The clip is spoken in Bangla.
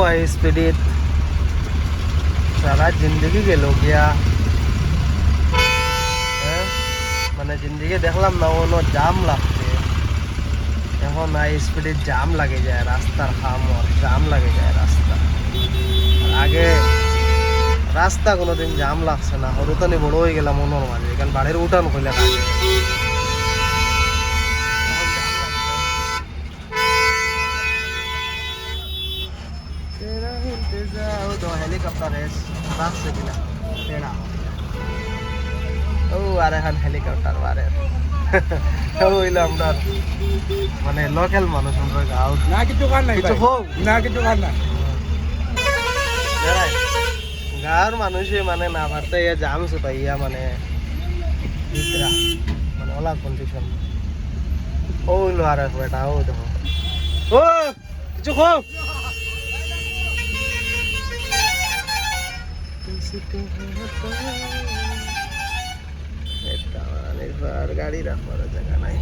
हाई स्पीड सारा जिंदगी गेल गया মানে जिंदगी দেখলাম না কোনো জাম লাগছে এখন হাই স্পিডে জাম লাগে যায় রাস্তার হামর জাম লাগে যায় রাস্তা আগে রাস্তা কোনোদিন জাম লাগছে না হরুতানি বড় হয়ে গেলাম মনের মাঝে এখানে বাড়ির উঠান কইলে কাজে হেলিকপ্টার রাখছে কিনা টেড়া ও আর এখন হেলিকপ্টার বারে হইলো আমরা মানে লোকাল মানুষ আমরা গাঁও না কিছু কার নাই কিছু ভাই। হোক না কিছু কার নাই গাঁৱৰ মানুহে মানে নাভারতে জাম পাইয়া মানে ভিতরা মানে ওলা কন্ডিশন ও লো আর বেটা ও দেখো ও কিছু খো গাড়ি রাখবার জায়গা নাই